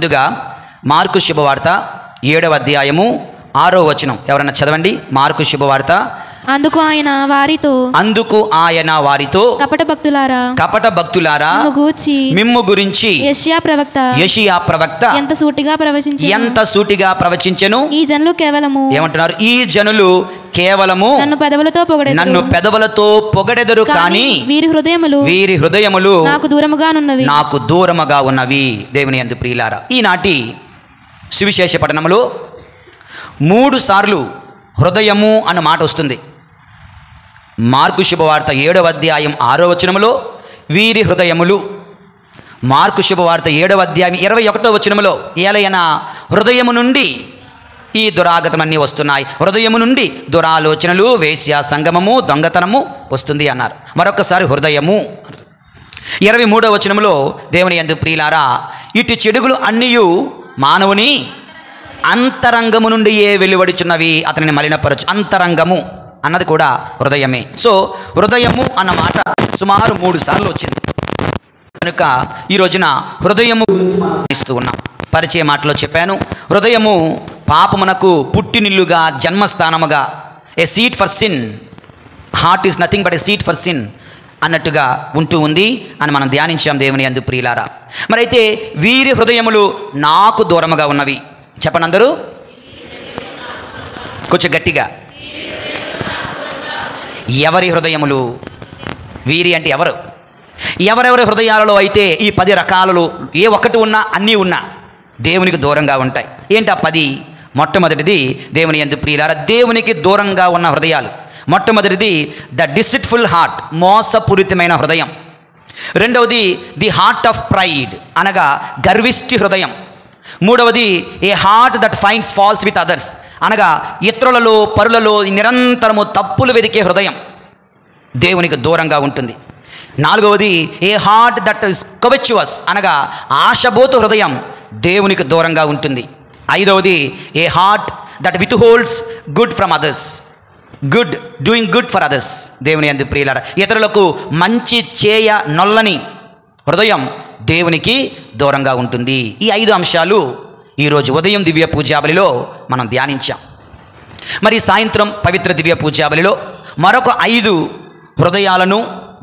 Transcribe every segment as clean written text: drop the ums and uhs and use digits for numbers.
ముందుగా మార్కు శుభవార్త 7వ అధ్యాయము 6వ వచనం ఎవరన్నా చదవండి. మార్కు శుభవార్త. అందుకు ఆయన వారితో కపట భక్తులారా మిమ్ము గురించి యెషయా ప్రవక్త ఎంత సూటిగా ప్రవచించెను. ఈ జనులు కేవలము ఏమంటున్నారు? ఈ జనులు కేవలము నన్ను పెదవులతో పొగడెదరు కానీ వీరి హృదయములు నాకు దూరముగా ఉన్నవి. దేవుని యందు ప్రియులారా, ఈనాటి సువిశేష పఠనములో 3 సార్లు హృదయము అన్న మాట వస్తుంది. మార్కు శుభవార్త 7వ అధ్యాయం 6వ వచనములో వీరి హృదయములు, మార్కు శుభవార్త 7వ అధ్యాయం 21వ వచనములో ఏలయన హృదయము నుండి ఈ దురాగతమన్నీ వస్తున్నాయి, హృదయము నుండి దురాలోచనలు, వేశ్య సంగమము, దొంగతనము వస్తుంది అన్నారు. మరొకసారి హృదయము. 23వ వచనములో దేవుని యందు ప్రియులారా, ఇటు చెడుగులు అన్నీయు మానవుని అంతరంగము నుండి వెలువడుచున్నవి, అతనిని మలినపరచు. అంతరంగము అన్నది కూడా హృదయమే. సో హృదయము అన్న మాట సుమారు 3 సార్లు వచ్చింది. కనుక ఈ రోజున హృదయము గురించి మనం ఇస్తూ ఉన్నాం. పరిచయ మాటలో చెప్పాను, హృదయము పాపమునకు పుట్టినిల్లుగా, జన్మస్థానముగా, a seat for sin. Heart is nothing but a seat for sin అన్నట్టుగా ఉంటూ ఉంది అని మనం ధ్యానించాం దేవుని యందు ప్రియులారా. మరైతే వీరి హృదయములు నాకు దూరముగా ఉన్నవి. చెప్పండి అందరూ కొంచెం గట్టిగా. ఎవరి హృదయములు? వీరి అంటే ఎవరు? ఎవరెవరి హృదయాలలో అయితే ఈ 10 రకాలలో ఏ ఒక్కటి ఉన్నా, అన్నీ ఉన్నా దేవునికి దూరంగా ఉంటాయి. ఏంటి ఆ 10? మొట్టమొదటిది దేవుని యందు ప్రియులారా, దేవునికి దూరంగా ఉన్న హృదయాలు. మొట్టమొదటిది ద డిసిట్ఫుల్ హార్ట్, మోసపూరితమైన హృదయం. రెండవది ది హార్ట్ ఆఫ్ ప్రైడ్, అనగా గర్విష్టి హృదయం. మూడవది a heart that finds faults with others, అనగా ఇతరులలో, పరులలో నిరంతరము తప్పులు వెదికే హృదయం దేవునికి దూరంగా ఉంటుంది. నాలుగవది a heart that is covetous, అనగా ఆశబోతు హృదయం దేవునికి దూరంగా ఉంటుంది. ఐదవది a heart that withholds good from others, good doing good for others. దేవుని యందు ప్రియులారా, ఇతరులకు మంచి చేయ నొల్లని హృదయం దేవునికి దూరంగా ఉంటుంది. ఈ 5 అంశాలు ఈరోజు ఉదయం దివ్య పూజాబలిలో మనం ధ్యానించాం. మరి సాయంత్రం పవిత్ర దివ్య పూజాబలిలో మరొక 5 హృదయాలను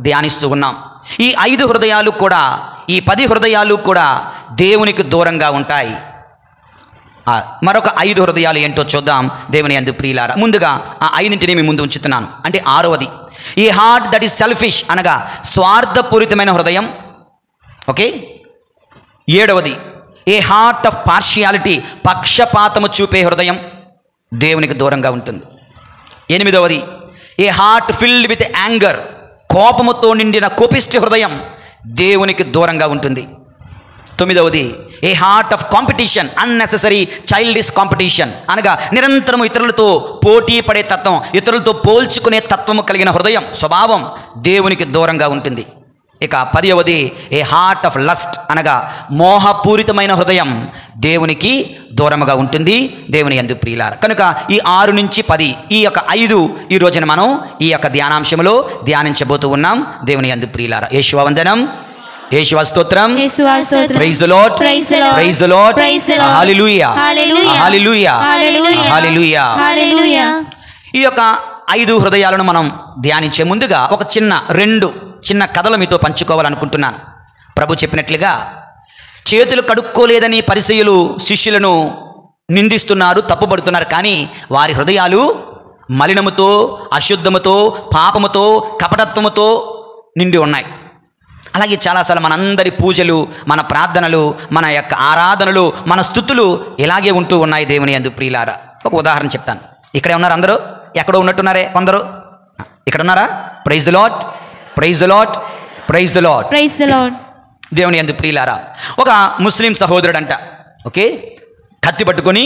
ధ్యానిస్తూ ఉన్నాం. ఈ 5 హృదయాలు కూడా, ఈ 10 హృదయాలు కూడా దేవునికి దూరంగా ఉంటాయి. మరొక 5 హృదయాలు ఏంటో చూద్దాం దేవుని యందు ప్రియులారా. ముందుగా ఆ 5ని మీ ముందు ఉంచుతున్నాను. అంటే 6వది a heart that is selfish, అనగా స్వార్థపూరితమైన హృదయం. ఓకే. 7వది ఏ హార్ట్ ఆఫ్ పార్షియాలిటీ, పక్షపాతము చూపే హృదయం దేవునికి దూరంగా ఉంటుంది. 8వది a heart filled with anger, కోపముతో నిండిన కోపిష్టి హృదయం దేవునికి దూరంగా ఉంటుంది. 9వది a heart of competition, unnecessary childish competition, అనగా నిరంతరము ఇతరులతో పోటీ పడే తత్వం, ఇతరులతో పోల్చుకునే తత్వము కలిగిన హృదయం, స్వభావం దేవునికి దూరంగా ఉంటుంది. ఇక 10వది ఏ హార్ట్ ఆఫ్ లస్ట్, అనగా మోహపూరితమైన హృదయం దేవునికి దూరముగా ఉంటుంది దేవుని యందు ప్రియులారా. కనుక ఈ 6 నుంచి 10, ఈ యొక్క 5 ఈ రోజున మనం ఈ యొక్క ధ్యానాంశంలో ధ్యానించబోతూ ఉన్నాం దేవుని యందు ప్రియులారా. యేషువా వందనం, యేషువా స్తోత్రం, praise the lord, praise the Lord, hallelujah, hallelujah, hallelujah. ఈ యొక్క 5 హృదయాలను మనం ధ్యానించే ముందుగా ఒక చిన్న కథలు మీతో పంచుకోవాలనుకుంటున్నాను. ప్రభు చెప్పినట్లుగా చేతులు కడుక్కోలేదని పరిసయ్యులు శిష్యులను నిందిస్తున్నారు, తప్పుపడుతున్నారు. కానీ వారి హృదయాలు మలినముతో, అశుద్ధముతో, పాపముతో, కపటత్వముతో నిండి ఉన్నాయి. అలాగే చాలాసార్లు మనందరి పూజలు, మన ప్రార్థనలు, మన యొక్క ఆరాధనలు, మన స్తుతులు ఇలాగే ఉంటూ ఉన్నాయి దేవుని యందు ప్రియులారా. ఒక ఉదాహరణ చెప్తాను. ఇక్కడే ఉన్నారు అందరూ? ఎక్కడో ఉన్నట్టున్నారే కొందరు. ఇక్కడ ఉన్నారా? Praise the lord, praise the lord, praise the lord, praise the lord. దేవుని యందు ప్రియులారా, ఒక ముస్లిం సహోదరుడంట, ఓకే, కత్తి పట్టుకొని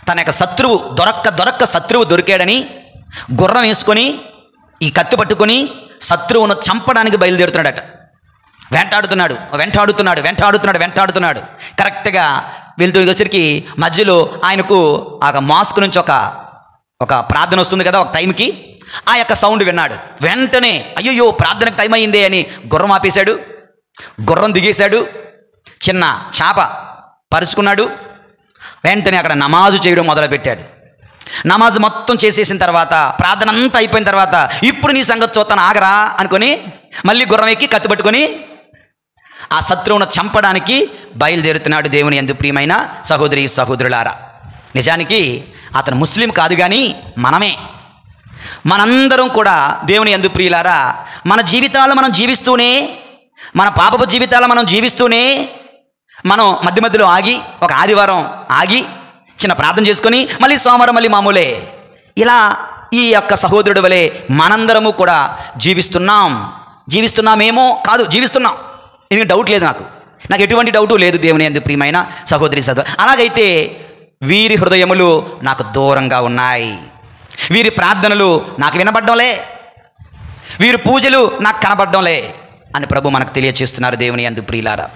తన యొక్క శత్రువు దొరక్క శత్రువు దొరికాడని గుర్రం వేసుకొని ఈ కత్తి పట్టుకొని శత్రువును చంపడానికి బయలుదేరుతున్నాడట. వెంటాడుతున్నాడు. కరెక్ట్గా వెళ్తూ వచ్చరికి మధ్యలో ఆయనకు ఆ మాస్క్ నుంచి ఒక ప్రార్థన వస్తుంది కదా ఒక టైంకి. ఆ యొక్క సౌండ్ విన్నాడు. వెంటనే అయ్యో ప్రార్థనకు టైం అయిందే అని గుర్రం ఆపేశాడు, గుర్రం దిగేశాడు. చిన్న చాప పరుచుకున్నాడు. వెంటనే అక్కడ నమాజు చేయడం మొదలుపెట్టాడు. నమాజు మొత్తం చేసేసిన తర్వాత, ప్రార్థన అంతా అయిపోయిన తర్వాత, ఇప్పుడు నీ సంగతి చూస్తాను ఆగరా అనుకొని మళ్ళీ గుర్రం ఎక్కి కత్తి పట్టుకొని ఆ శత్రువును చంపడానికి బయలుదేరుతున్నాడు. దేవుని యందు ప్రియమైన సహోదరి సహోదరులారా, నిజానికి అతను ముస్లిం కాదు, కానీ మనందరం కూడా దేవుని యందు ప్రియులారా, మన జీవితాలు మనం జీవిస్తూనే, మన పాపపు జీవితాలు మనం జీవిస్తూనే, మనం మధ్య మధ్యలో ఆగి, ఒక ఆదివారం ఆగి చిన్న ప్రార్థన చేసుకొని మళ్ళీ సోమవారం మళ్ళీ మామూలే, ఇలా ఈ యొక్క సహోదరుడు వలె మనందరము కూడా జీవిస్తున్నామేమో కాదు, జీవిస్తున్నాం. ఎందుకంటే డౌట్ లేదు, నాకు ఎటువంటి డౌటు లేదు దేవుని యందు ప్రియమైన సహోదరి సహోదరు. అలాగైతే వీరి హృదయములు నాకు దూరంగా ఉన్నాయి, వీరి ప్రార్థనలు నాకు వినబడ్డంలే, వీరి పూజలు నాకు కనబడ్డంలే అని ప్రభు మనకు తెలియచేస్తున్నారు. దేవుని యందు ప్రియులారా,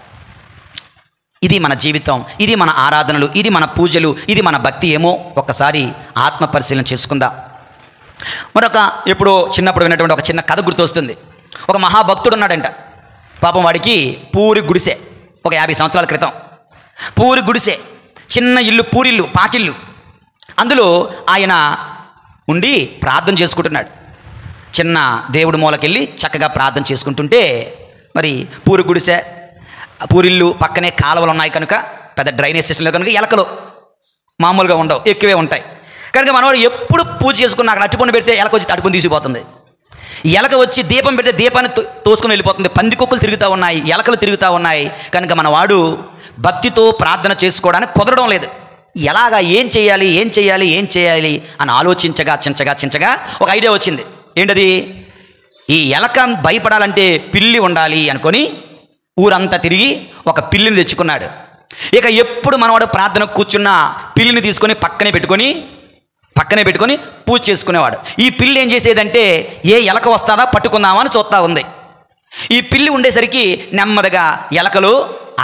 ఇది మన జీవితం, ఇది మన ఆరాధనలు, ఇది మన పూజలు, ఇది మన భక్తి ఏమో ఒక్కసారి ఆత్మ పరిశీలన చేసుకుందాం. మరొక ఎప్పుడో చిన్నప్పుడు విన్నటువంటి ఒక చిన్న కథ గుర్తొస్తుంది. ఒక మహాభక్తుడు ఉన్నాడంట. పాపం వాడికి పూరి గుడిసె, ఒక 50 సంవత్సరాల క్రితం పూరి గుడిసె, చిన్న ఇల్లు, పూరిల్లు, పాకిళ్ళు. అందులో ఆయన ఉండి ప్రార్థన చేసుకుంటున్నాడు. చిన్న దేవుడి మూలకెళ్ళి చక్కగా ప్రార్థన చేసుకుంటుంటే, మరి పూరి గుడిసె, పూరిల్లు పక్కనే కాలువలు ఉన్నాయి కనుక, పెద్ద డ్రైనేజ్ సిస్టంలో కనుక ఎలకలు మామూలుగా ఉండవు, ఎక్కువే ఉంటాయి కనుక మనవాడు ఎప్పుడు పూజ చేసుకుని అక్కడ అట్టుపండు పెడితే ఎలక వచ్చి అట్టుపండు తీసిపోతుంది. ఎలక వచ్చి దీపం పెడితే దీపాన్ని తోసుకొని వెళ్ళిపోతుంది. పందికొక్కులు తిరుగుతూ ఉన్నాయి, ఎలకలు తిరుగుతూ ఉన్నాయి కనుక మనవాడు భక్తితో ప్రార్థన చేసుకోవడానికి కుదరడం లేదు. ఎలాగా, ఏం చేయాలి అని ఆలోచించగా ఒక ఐడియా వచ్చింది. ఏంటది? ఈ ఎలక భయపడాలంటే పిల్లి ఉండాలి అనుకొని ఊరంతా తిరిగి ఒక పిల్లిని తెచ్చుకున్నాడు. ఇక ఎప్పుడు మనవాడు ప్రార్థన కూర్చున్న పిల్లిని తీసుకొని పక్కనే పెట్టుకొని పూజ చేసుకునేవాడు. ఈ పిల్లి ఏం చేసేదంటే, ఏ ఎలక వస్తుందా పట్టుకుందామా అని చూస్తూ ఉంది. ఈ పిల్లి ఉండేసరికి నెమ్మదిగా ఎలకలు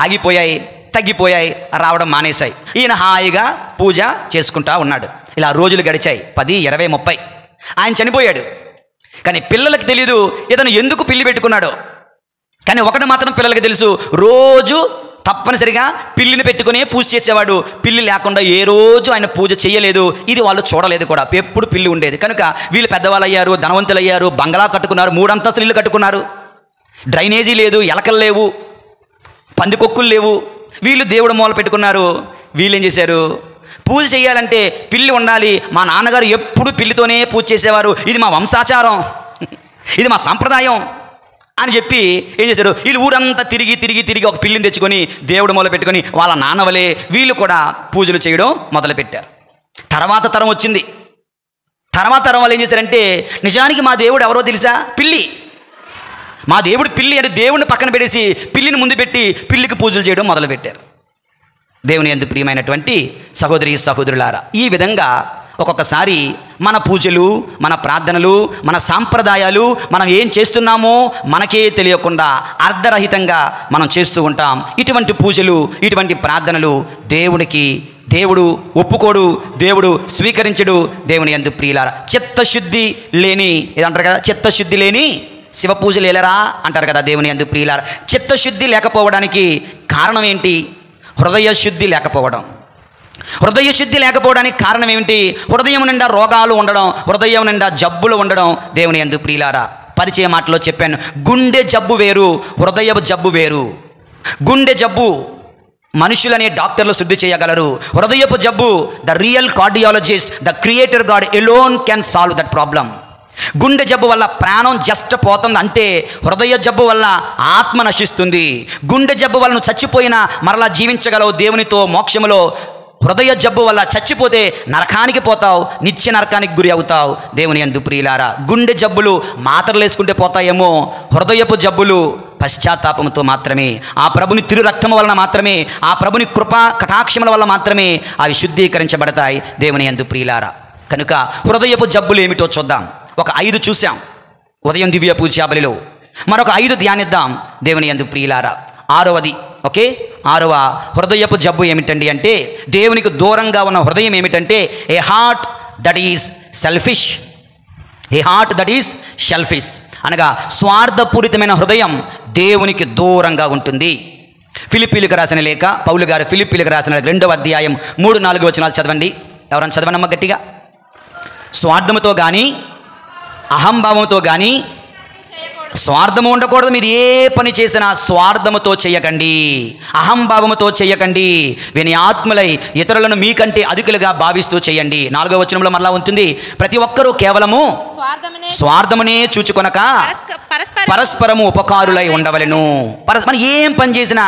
ఆగిపోయాయి, తగ్గిపోయాయి, రావడం మానేశాయి. ఈయన హాయిగా పూజ చేసుకుంటా ఉన్నాడు. ఇలా రోజులు గడిచాయి, 10, 20, 30. ఆయన చనిపోయాడు. కానీ పిల్లలకి తెలీదు ఇతను ఎందుకు పిల్లి పెట్టుకున్నాడో. కానీ ఒకటి మాత్రం పిల్లలకి తెలుసు, రోజు తప్పనిసరిగా పిల్లిని పెట్టుకునే పూజ చేసేవాడు. పిల్లి లేకుండా ఏ రోజు ఆయన పూజ చేయలేదు. ఇది వాళ్ళు చూడలేదు కూడా, ఎప్పుడు పిల్లి ఉండేది. కనుక వీళ్ళు పెద్దవాళ్ళు అయ్యారు, ధనవంతులు అయ్యారు, బంగ్లా కట్టుకున్నారు, 3 అంతస్తులు ఇల్లు కట్టుకున్నారు, డ్రైనేజీ లేదు, ఎలకలు లేవు, పందికొక్కులు లేవు. వీళ్ళు దేవుడు మూల పెట్టుకున్నారు. వీళ్ళు ఏం చేశారు? పూజ చేయాలంటే పిల్లి ఉండాలి. మా నాన్నగారు ఎప్పుడు పిల్లితోనే పూజ చేసేవారు, ఇది మా వంశాచారం, ఇది మా సంప్రదాయం అని చెప్పి ఏం చేశారు? వీళ్ళు ఊరంతా తిరిగి ఒక పిల్లిని తెచ్చుకొని దేవుడు మూల పెట్టుకొని వాళ్ళ నాన్నవలే వీళ్ళు కూడా పూజలు చేయడం మొదలుపెట్టారు. తర్వాత తరం వచ్చింది. తర్వాత తరం వాళ్ళు ఏం చేశారంటే, నిజానికి మా దేవుడు ఎవరో తెలుసా? పిల్లి. మా దేవుడు పిల్లి అని దేవుడిని పక్కన పెట్టేసి పిల్లిని ముందు పెట్టి పిల్లికి పూజలు చేయడం మొదలుపెట్టారు. దేవుని యందు ప్రియమైనటువంటి సహోదరి సహోదరులారా, ఈ విధంగా ఒక్కొక్కసారి మన పూజలు, మన ప్రార్థనలు, మన సాంప్రదాయాలు మనం ఏం చేస్తున్నామో మనకే తెలియకుండా అర్ధరహితంగా మనం చేస్తూ ఉంటాం. ఇటువంటి పూజలు, ఇటువంటి ప్రార్థనలు దేవుడు ఒప్పుకోడు, దేవుడు స్వీకరించడు. దేవుని యందు ప్రియులారా, చిత్తశుద్ధి లేని, ఏదంటారు కదా, చిత్తశుద్ధి లేని శివ పూజలు లేలరా అంటారు కదా. దేవుని యందు ప్రియులారా, చిత్తశుద్ధి లేకపోవడానికి కారణం ఏంటి? హృదయ శుద్ధి లేకపోవడం. హృదయ శుద్ధి లేకపోవడానికి కారణం ఏమిటి? హృదయం నిండా రోగాలు ఉండడం, హృదయం నిండా జబ్బులు ఉండడం. దేవుని యందు ప్రియులారా, పరిచయ మాటలో చెప్పాను, గుండె జబ్బు వేరు, హృదయపు జబ్బు వేరు. గుండె జబ్బు మనుషులనే డాక్టర్లు శుద్ధి చేయగలరు. హృదయపు జబ్బు the real cardiologist, the creator God alone can solve that problem. గుండె జబ్బు వల్ల ప్రాణం జస్ట్ పోతుంది అంతే. హృదయ జబ్బు వల్ల ఆత్మ నశిస్తుంది. గుండె జబ్బు వల్ల నువ్వు చచ్చిపోయినా మరలా జీవించగలవు దేవునితో మోక్షములో. హృదయ జబ్బు వల్ల చచ్చిపోతే నరకానికి పోతావు, నిత్య నరకానికి గురి అవుతావు. దేవుని యందు ప్రియులారా, గుండె జబ్బులు మాత్రలు వేసుకుంటే పోతాయేమో, హృదయపు జబ్బులు పశ్చాత్తాపంతో మాత్రమే, ఆ ప్రభుని తిరు రక్తము వలన మాత్రమే, ఆ ప్రభుని కృపా కటాక్షముల వల్ల మాత్రమే అవి శుద్ధీకరించబడతాయి. దేవుని యందు ప్రియులారా, కనుక హృదయపు జబ్బులు ఏమిటో చూద్దాం. ఒక 5 చూసాం ఉదయం దివ్య పూజ బలిలో, మరొక 5 ధ్యానిద్దాం. దేవుని యందు ప్రియులారా, 6వది, ఓకే, 6వ హృదయపు జబ్బు ఏమిటండి అంటే, దేవునికి దూరంగా ఉన్న హృదయం ఏమిటంటే, a heart that is selfish. A heart that is selfish అనగా స్వార్థపూరితమైన హృదయం దేవునికి దూరంగా ఉంటుంది. ఫిలిప్పీలకు రాసిన లేఖ, పౌలు గారు ఫిలిప్పీలకు రాసిన 2వ అధ్యాయం 3-4 వచనాలు చదవండి. ఎవరైనా చదవనమ్మ గట్టిగా. స్వార్థముతో కానీ అహంభావంతో కానీ స్వార్థము ఉండకూడదు. మీరు ఏ పని చేసినా స్వార్థముతో చేయకండి, అహంభావముతో చేయకండి. విని ఆత్మలై ఇతరులను మీకంటే అధికులుగా భావిస్తూ చేయండి. 4వ వచనంలో మరలా ఉంటుంది, ప్రతి ఒక్కరూ కేవలము స్వార్థమునే చూచుకొనక పరస్పరము ఉపకారులై ఉండవలెను. మనం ఏం పని చేసినా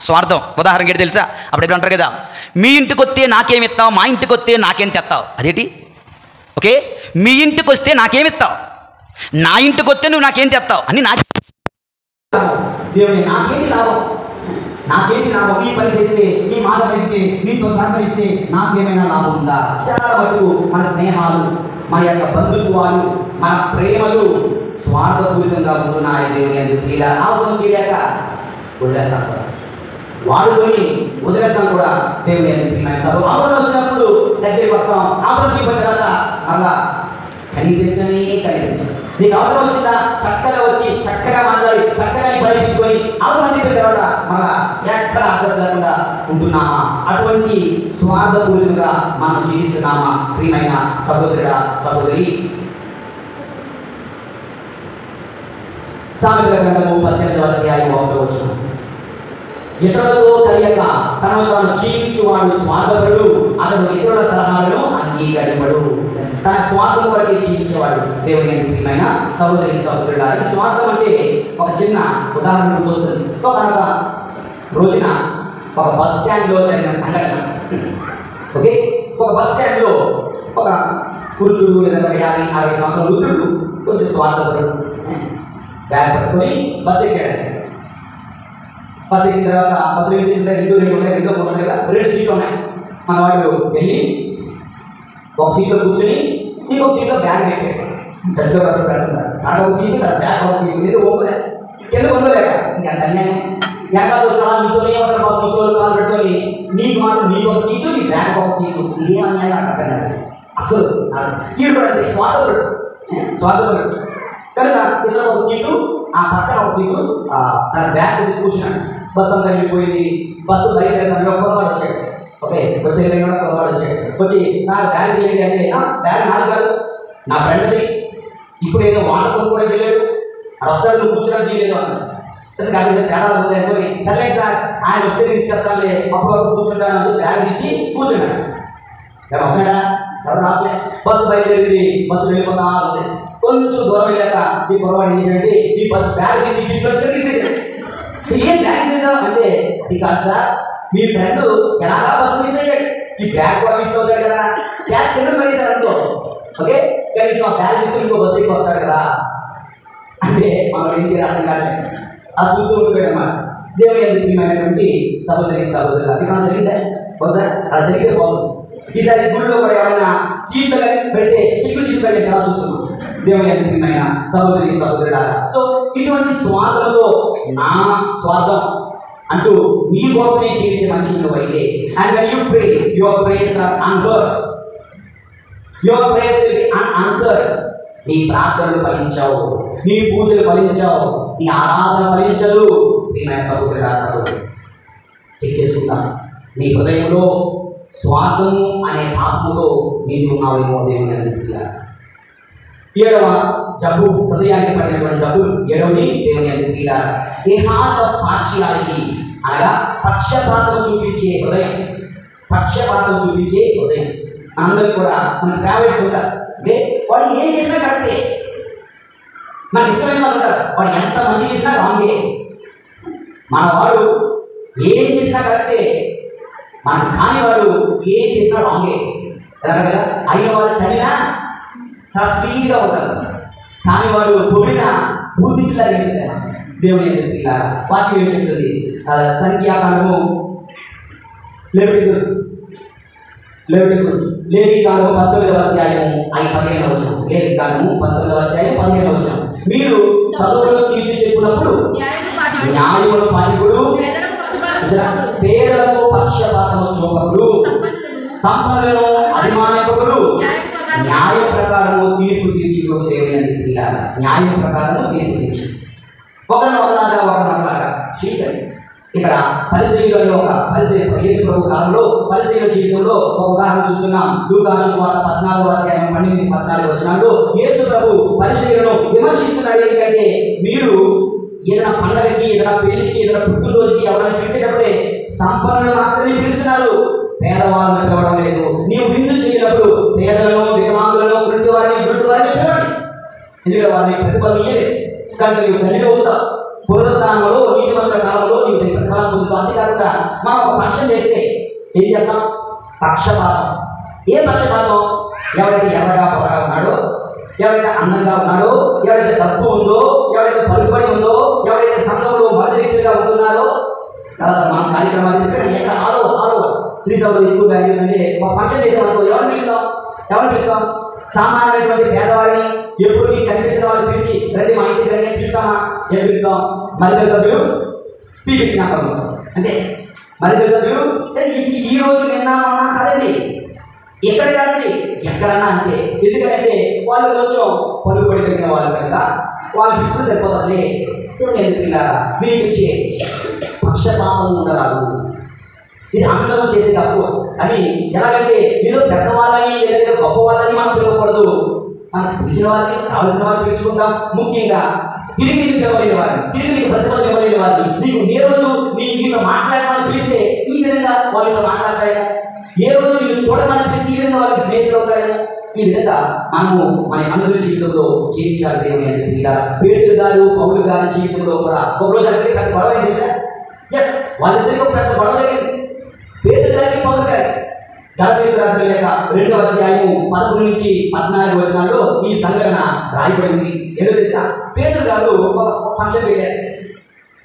స్వార్థం. ఉదాహరణకి ఏంటి తెలుసా? అప్పుడు అంటారు కదా, మీ ఇంటికి వస్తే నాకేమిస్తావు, మా ఇంటికి వస్తే నాకేం తెస్తావు. అదేంటి? ఓకే, మీ ఇంటికి వస్తే నాకేమిస్తావు, నా ఇంటికి వస్తే నువ్వు నాకేం తెస్తావు అని నాకు దేవుని నాకేంటి లాభం, నాకేంటి లాభం, ఈ పని చేస్తే, ఈ మాట పలికితే, మీతో సహకరిస్తే నాకేమైనా లాభం ఉందా? చాలా వరకు మన స్నేహాలు, మన యొక్క బంధుత్వాలు, మన ప్రేమలు స్వార్థపూరితంగా ఉంటున్నాయి. దేవుని అందుకు ఇలా అవసరం తీరాక వదిలేస్తాను కూడా, వాడుకొని వదిలేస్తాను కూడా. దేవుని అందుకు అవసరం వచ్చినప్పుడు దగ్గరికి వస్తాం, అవసరం తీరిపోయిన తర్వాత అలా కనిపించని కనిపించదు. నీకు అవసరం వచ్చిందా చక్కగా వచ్చి చక్కగా మాట్లాడి చక్కగా బయటించుకొని అవసరం తీరిపోయిన తర్వాత మళ్ళా ఎక్కడ అడ్రస్ లేకుండా ఉంటున్నామా? అటువంటి స్వార్థపూరితంగా మనం జీవిస్తున్నామా? ప్రియమైన సహోదరుడా, సహోదరి, సామెతల గ్రంథము 18వ అధ్యాయం 1వ వచనం, ఇతరులతో కలియక తనను తాను జీవించువాడు స్వార్థపరుడు, అతడు ఇతరుల సలహాలను అంగీకరింపడు. తన స్వార్థం వరకే జీవించేవాడు. దేవుని ప్రియమైన సహోదరి, సహోదరుడా, ఈ స్వార్థం అంటే ఒక చిన్న ఉదాహరణ వస్తుంది. ఒకనొక రోజున ఒక బస్ స్టాండ్లో జరిగిన సంఘటన. ఓకే, ఒక బస్ స్టాండ్లో ఒక వృద్ధుడు, లేదా 50-60 సంవత్సరాల వృద్ధుడు, కొంచెం స్వార్థపరుడు, బ్యాగ్ పట్టుకొని బస్సు ఎక్కాడు. బస్సు ఎక్కిన తర్వాత బస్సు వేసిన 2 ఉంటాయి, 2 3 ఉంటాయి కదా, 2 సీట్లు ఉన్నాయి. మన వాడు వెళ్ళి ఒక సీట్లో కూర్చొని ఇంకొక సీట్లో బ్యాగ్ పెట్టాడు. చర్చలో పెడుతున్నారు. నాకు ఒక సీటు, బ్యాగ్ ఒక సీటు, ఇది ఓపెన్ కింద ఉండలేక ఇంకా అన్యాయం. వెనకాల వచ్చిన నిల్చొని ముసలు కాలు పెట్టుకొని నీకు మాత్రం నీకు ఒక సీటు, నీ బ్యాగ్ ఒక సీటు, ఇదే అన్యాయం నాకు అర్థం అసలు. ఈడు కూడా అంటే స్వార్థపరుడు కనుక ఇతర ఒక సీటు, ఆ పక్కన ఒక సీటు, తన బ్యాగ్ వేసి కూర్చున్నాడు. బస్సు అంతా వెళ్ళిపోయింది. బస్సు బయలుదేరేసాను. కొలవాడు వచ్చాడు. ఓకే, వచ్చే కూడా కొలవాడు వచ్చాడు. వచ్చి సార్ బ్యాగ్ ఏంటి అంటే, బ్యాగ్ నాది కాదు, నా ఫ్రెండ్ది, ఇప్పుడు ఏదో వాటర్ కొను కూడా వెళ్ళాడు, వస్తాడు, నువ్వు కూర్చోడానికి లేదు అన్నాడు. ఎందుకంటే తేడా అవుతాయి. సరే సార్, ఆయన వస్తే నేను ఇచ్చేస్తానులే, అప్పుడు వరకు కూర్చుంటాను. బ్యాగ్ తీసి కూర్చున్నాడు. ఒక్కడా ఎవరు రావట్లే. బస్సు బయలుదేరింది. బస్సు వెళ్ళిపోతా ఉంది. కొంచెం దూరం వెళ్ళాక ఈ పొరపాటు ఏం చేయండి, ఈ బస్సు బ్యాగ్ తీసి ఇంట్లో తీసేసాడు. ఏం బ్యాగ్ తీసావు అంటే, అది కాదు సార్, మీ ఫ్రెండ్ ఎలాగా బస్సు మిస్ అయ్యాడు, ఈ బ్యాగ్ కూడా మిస్ అవుతాడు కదా, బ్యాగ్ కింద పడేసాడు అనుకో. ఓకే, కనీసం ఆ బ్యాగ్ తీసుకుని ఇంకో బస్సు ఎక్కి వస్తాడు కదా అంటే మనం ఏం చేయాలి అర్థం కాలేదు. అది చూస్తూ ఉండిపోయాడు అన్నమాట. దేవుని ప్రియమైనటువంటి సహోదరి, సహోదరులు, అది మనం జరిగిందే ఒకసారి, అలా జరిగితే బాగుంది. ఈసారి గుడిలో కూడా ఎవరైనా సీట్లు పెడితే చిక్కులు తీసి పెట్టి ఎలా చూస్తున్నాం. దేవుని ప్రియమైన సహోదరి, సహోదరులారా, సో ఇటువంటి స్వార్థంతో నా స్వార్థం అంటూ నీ కోసమే జీవించే మనుషులు అయితే, and when you pray, your prayers are unheard, your prayers will be unanswered. నీ ప్రార్థనలు ఫలించవు, నీ పూజలు ఫలించవు, నీ ఆరాధన ఫలించదు. ప్రియమైన సహోదరుడా, సహోదరి, చెక్ చేసుకుందాం. నీ హృదయంలో స్వార్థము అనే ఆత్మతో నిండి ఉన్నావేమో. దేవుని అందుకుంటున్నారు. 7వ జబ్బు, హృదయానికి పడినటువంటి జబ్బు 7వది. దేవుని అందుకుంటున్నారు. ఏ హార్ట్ ఆఫ్ పార్షియాలిటీ, అనగా పక్షపాతం చూపించే హృదయం. పక్షపాతం చూపించే హృదయం. అందరికి కూడా మన ఫేవరెట్స్ ఉంటారు. అంటే వాడు ఏం చేసినా కరెక్టే, మనకు ఇష్టమైన వాళ్ళు ఉంటారు. వాడు ఎంత మంచి చేసినా రాంగే. మన వాడు ఏం చేసినా కరెక్టే, మనకు కాని వాడు ఏం చేసినా రాంగే కదా. అయిన వాడు తగినా చాలా స్వీట్గా ఉంటారు, కానీ వాడు పొడినా బూతిలా వెళ్తారు. దేవుని ఇలా వాక్యం ఏం చెప్తుంది? సంఖ్యాకాండము లెవిటికస్ లేవికాండము 19వ అధ్యాయము 15వ వచనం. లేవికాండము 19వ అధ్యాయం 15వ వచనం. మీరు తగువులను తీర్చి చెప్పినప్పుడు న్యాయమును పాటికుడు, పేదలకు పక్షపాతము చూపకుడు, సంపన్నులను అభిమానికుడు, న్యాయ ప్రకారము తీర్పు తీర్చుడు. దేవుని న్యాయం ప్రకారము తీర్పు తీర్చు. ఒకరిలాగా చీకండి. ఇక్కడ పరిసయ్యులు అనే ఒక యేసు ప్రభు కాలంలో పరిసయ్యుల జీవితంలో ఒక ఉదాహరణ చూస్తున్నాం. లూకా సువార్త 14వ అధ్యాయం 12 నుంచి 14 వచనాల్లో యేసు ప్రభు పరిసయ్యులను విమర్శిస్తున్నాడు. ఎందుకంటే మీరు ఏదైనా పండగకి, ఏదైనా పెళ్లికి, ఏదైనా పుట్టినరోజుకి ఎవరైనా పిలిచేటప్పుడే సంపన్నులు మాత్రమే పిలుస్తున్నారు, పేదవాళ్ళని పిలవడం లేదు. నీవు విందు చేయనప్పుడు పేదలను, వికలాంగులను, గుడ్డి వారిని పిలవండి, ఎందుకంటే వారిని ప్రతిఫలం ఇయ్యలేదు కనుక నీవు ధన్యుడు అవుతావు. పునరుద్ధానంలో నీతిమంతుల కాలంలో నీవు ప్రతిఫలం పొందుతావు. అంతేకాకుండా మనం ఒక ఫంక్షన్ చేస్తే ఏం చేస్తాం? పక్షపాతం. ఏ పక్షపాతం? ఎవరైతే ఎర్రగా పొరగా ఉన్నాడో, ఎవరైతే అందంగా ఉన్నాడో, ఎవరైతే డబ్బు ఉందో, ఎవరైతే పలుకుబడి ఉందో, ఎవరైతే సంఘంలో మొదటి వ్యక్తిగా ఉంటున్నారో, తర్వాత మన కార్యక్రమాలు ఎక్కడ ఆరో శ్రీసభలో ఎక్కువగా ఏంటంటే ఒక ఫంక్షన్ చేసేవాళ్ళు ఎవరిని పిలుస్తాం? సామాన్యమైనటువంటి పేదవారిని, ఎప్పుడు నీకు కనిపించిన వాళ్ళు పిలిచి రండి మా ఇంటికి రండి పిలుస్తామా? ఏం పిలుస్తాం? మరిదల సభ్యులు పీపీసీ జ్ఞాపకం అంటే మరిదల సభ్యులు ఈ రోజు నిన్న కాదండి, ఎక్కడ కాదండి, ఎక్కడన్నా అంతే. ఎందుకంటే వాళ్ళు కొంచెం పలుకుబడి కలిగిన వాళ్ళు కనుక వాళ్ళు పిలుచుకుని సరిపోతుంది. మీరు ఇచ్చే పక్షపాతం ఉండరాదు. ఇది అందరూ చేసేది అఫ్కోర్స్. కానీ ఎలాగంటే ఏదో పెద్దవాళ్ళని లేదంటే గొప్ప వాళ్ళని మనం పిలవకూడదు. మనకు పిలిచిన వారిని, కావలసిన వారిని పిలుచుకుంటాం. ముఖ్యంగా తిరిగి పిలవలేని వారిని, తిరిగి నీకు ప్రతిఫలం ఇవ్వలేని వారిని, నీకు ఏ రోజు నీతో మాట్లాడమని పిలిస్తే ఈ విధంగా వాళ్ళతో మాట్లాడతాయేమో, ఏ రోజు నీకు చూడమని పిలిస్తే ఈ విధంగా వాళ్ళకి స్నేహితులు అవుతాయేమో. ఈ విధంగా మనము మన అందరి జీవితంలో జీవించాలి దేవుని అంటే. ఇలా పేతురు గారు, పౌలు గారి జీవితంలో కూడా ఒక రోజు అక్కడికి పెద్ద గొడవ అయింది సార్. ఎస్, వాళ్ళిద్దరికీ ఒక పెద్ద గొడవ జరిగింది. పేతురు గారికి, పౌలు గారికి. గలతీయులకు రాసిన లేఖ 2వ అధ్యాయము 11 నుంచి 14 వచనాల్లో ఈ సంఘటన రాయబడింది. ఏదో తెలుసా? పేతురు గారు ఒక ఫంక్షన్ వెళ్ళారు,